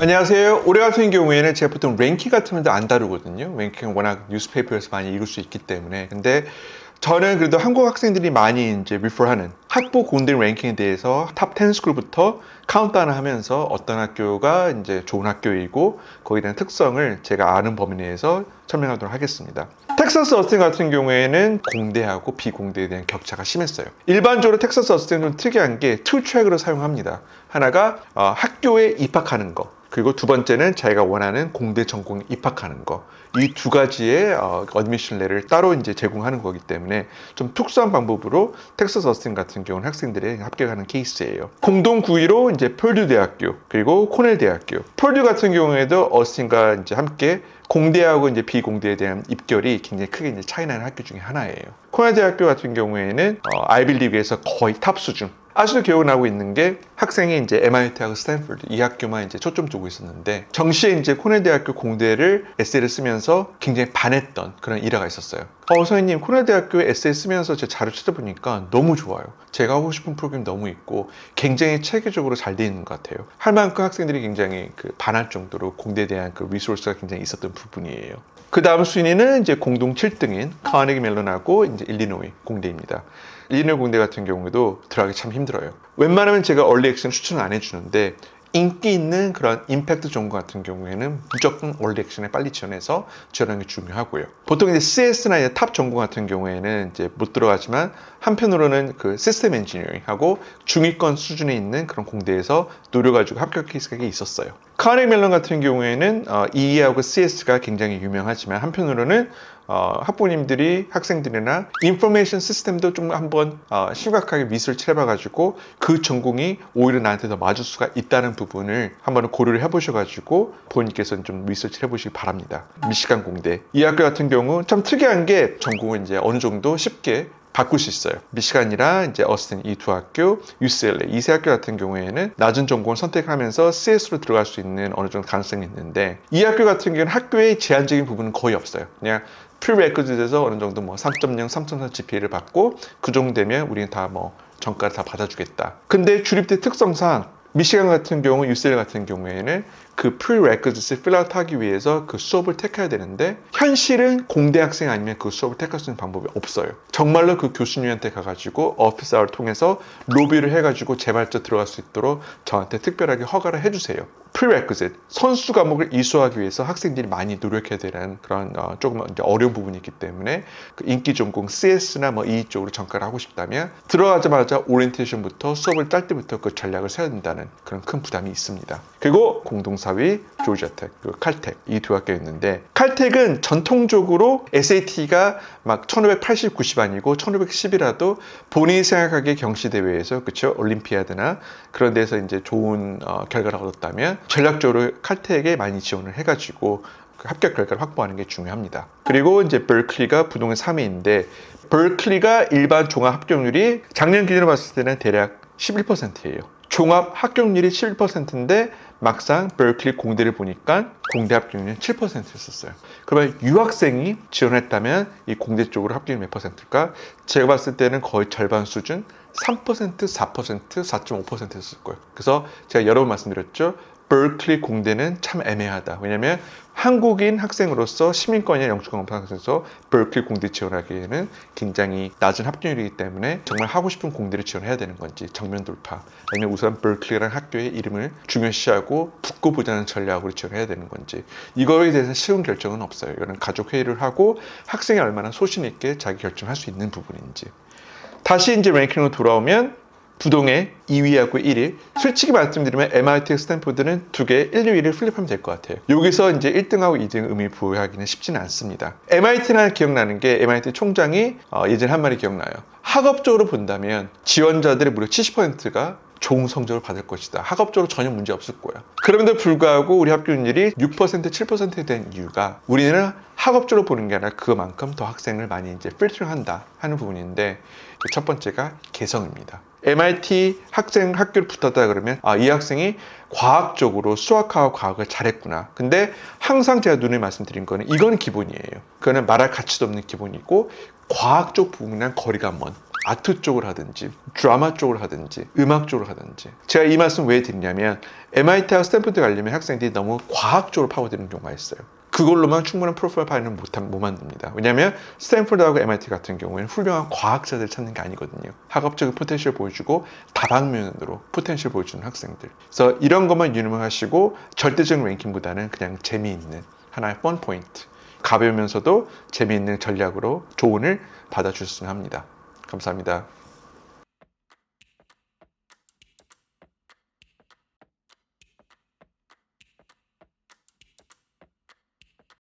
안녕하세요. 올해 같은 경우에는 제가 보통 랭킹 같은 건도 안 다루거든요. 랭킹은 워낙 뉴스페이퍼에서 많이 읽을 수 있기 때문에. 근데 저는 그래도 한국 학생들이 많이 이제 리퍼하는 학부 공대 랭킹에 대해서 탑 10 스쿨부터 카운트다운을 하면서 어떤 학교가 이제 좋은 학교이고 거기에 대한 특성을 제가 아는 범위 내에서 설명하도록 하겠습니다. 텍사스 어스틴 같은 경우에는 공대하고 비공대에 대한 격차가 심했어요. 일반적으로 텍사스 어스틴은 특이한 게 투 트랙으로 사용합니다. 하나가 학교에 입학하는 거, 그리고 두 번째는 자기가 원하는 공대 전공에 입학하는 거. 이 두 가지의 어드미션 레를 따로 이제 제공하는 거기 때문에 좀 특수한 방법으로 텍사스 어스틴 같은 경우는 학생들이 합격하는 케이스예요. 공동 9위로 이제 펄듀 대학교, 그리고 코넬 대학교. 펄듀 같은 경우에도 어스틴과 이제 함께 공대하고 이제 비공대에 대한 입결이 굉장히 크게 이제 차이 나는 학교 중에 하나예요. 코넬 대학교 같은 경우에는 아이빌리그에서 거의 탑 수준. 아직도 기억나고 있는 게 학생이 이제 MIT하고 스탠포드 이 학교만 이제 초점 두고 있었는데 정시에 이제 코넬 대학교 공대를 에세이를 쓰면서 굉장히 반했던 그런 일화가 있었어요. 선생님, 코넬 대학교 에세이 쓰면서 제 자료 찾아보니까 너무 좋아요. 제가 하고 싶은 프로그램 너무 있고 굉장히 체계적으로 잘 돼 있는 것 같아요. 할 만큼 학생들이 굉장히 반할 정도로 공대에 대한 그 리소스가 굉장히 있었던 부분이에요. 그 다음 순위는 이제 공동 7등인 카네기 멜론하고 이제 일리노이 공대입니다. 일리노이 공대 같은 경우에도 들어가기 참 힘들어요. 웬만하면 제가 얼리 액션 추천을 안 해주는데 인기 있는 그런 임팩트 전공 같은 경우에는 무조건 얼리 액션에 빨리 지원해서 지원하는 게 중요하고요. 보통 이제 CS나 탑 전공 같은 경우에는 이제 못 들어가지만 한편으로는 그 시스템 엔지니어링하고 중위권 수준에 있는 그런 공대에서 노려가지고 합격 케이스가 있었어요. 카네기 멜론 같은 경우에는 EE하고 CS가 굉장히 유명하지만 한편으로는 학부모님들이 학생들이나 인포메이션 시스템도 좀 한번 심각하게 리서치를 해봐가지고 그 전공이 오히려 나한테 더 맞을 수가 있다는 부분을 한번 고려를 해보셔가지고 부모님께서는 좀 리서치를 해보시기 바랍니다. 미시간 공대 이 학교 같은 경우 참 특이한 게 전공을 이제 어느 정도 쉽게 바꿀 수 있어요. 미시간이랑 이제 어스틴 이 두 학교, UCLA 이 세 학교 같은 경우에는 낮은 전공을 선택하면서 CS로 들어갈 수 있는 어느 정도 가능성이 있는데 이 학교 같은 경우는 학교의 제한적인 부분은 거의 없어요. 그냥 프리레코드에서 어느 정도 3.0, 3.4 GPA를 받고 그 정도 되면 우리는 다 전과를 다 받아주겠다. 근데 주립대 특성상 미시간 같은 경우, UCLA 같은 경우에는 그 prerequisite를 필아웃 하기 위해서 그 수업을 택해야 되는데 현실은 공대 학생 아니면 그 수업을 택할 수 있는 방법이 없어요. 정말로 그 교수님한테 가가지고 오피스 아워를 통해서 로비를 해가지고 제발저 들어갈 수 있도록 저한테 특별하게 허가를 해주세요. prerequisite, 선수 과목을 이수하기 위해서 학생들이 많이 노력해야 되는 그런 조금 이제 어려운 부분이 있기 때문에 그 인기 전공 CS나 이 쪽으로 전과를 하고 싶다면 들어가자마자 오리엔테이션부터 수업을 짤 때부터 그 전략을 세워야 된다는 그런 큰 부담이 있습니다. 그리고 공동 4위 조지아텍, 그리고 칼텍 이 두 학교 있는데 칼텍은 전통적으로 SAT가 막 1580, 90 아니고 1510이라도 본인이 생각하기에 경시대회에서 그쵸 올림피아드나 그런 데서 이제 좋은 결과를 얻었다면 전략적으로 칼텍에 많이 지원을 해가지고 그 합격 결과를 확보하는 게 중요합니다. 그리고 이제 버클리가 부동의 3위인데 버클리가 일반 종합 합격률이 작년 기준으로 봤을 때는 대략 11%예요. 종합 합격률이 11%인데 막상 버클리 공대를 보니까 공대 합격률은 7%였었어요. 그러면 유학생이 지원했다면 이 공대 쪽으로 합격률 몇 %일까? 제가 봤을 때는 거의 절반 수준 3%, 4%, 4.5%였을 거예요. 그래서 제가 여러 번 말씀드렸죠. 버클리 공대는 참 애매하다. 왜냐하면 한국인 학생으로서 시민권이나 영주권 검사에서 버클리 공대 지원하기에는 굉장히 낮은 합격률이기 때문에 정말 하고 싶은 공대를 지원해야 되는 건지 정면 돌파 아니면 우선 버클리라는 학교의 이름을 중요시하고 붙고 보자는 전략으로 지원해야 되는 건지 이거에 대해서 쉬운 결정은 없어요. 이거는 가족 회의를 하고 학생이 얼마나 소신 있게 자기 결정할 수 있는 부분인지. 다시 이제 랭킹으로 돌아오면 부동의 2위하고 1위. 솔직히 말씀드리면 MIT, 스탠포드는 두 개 1, 2위를 플립하면 될 것 같아요. 여기서 이제 1등하고 2등 의미 부여하기는 쉽지는 않습니다. MIT는 기억나는 게 MIT 총장이 예전에 한 말이 기억나요. 학업적으로 본다면 지원자들의 무려 70%가 좋은 성적을 받을 것이다. 학업적으로 전혀 문제 없을 거야. 그럼에도 불구하고 우리 합격률이 6%, 7%에 된 이유가 우리는 학업적으로 보는 게 아니라 그만큼 더 학생을 많이 이제 필터링한다 하는 부분인데 첫 번째가 개성입니다. MIT 학생 학교를 붙었다 그러면 이 학생이 과학적으로 수학하고 과학을 잘했구나. 근데 항상 제가 눈에 말씀드린 거는 이건 기본이에요. 그거는 말할 가치도 없는 기본이고 과학적 부분이랑 거리가 먼 아트 쪽을 하든지 드라마 쪽을 하든지 음악 쪽을 하든지. 제가 이 말씀 왜 드리냐면 MIT와 스탠포드 가려면 학생들이 너무 과학적으로 파고드는 경우가 있어요. 그걸로만 충분한 프로파일을 못 만듭니다. 왜냐하면 스탠포드하고 MIT 같은 경우에는 훌륭한 과학자들을 찾는 게 아니거든요. 학업적인 포텐셜 보여주고 다방면으로 포텐셜 보여주는 학생들. 그래서 이런 것만 유념하시고 절대적인 랭킹보다는 그냥 재미있는 하나의 펀 포인트, 가벼우면서도 재미있는 전략으로 조언을 받아주셨으면 합니다. 감사합니다.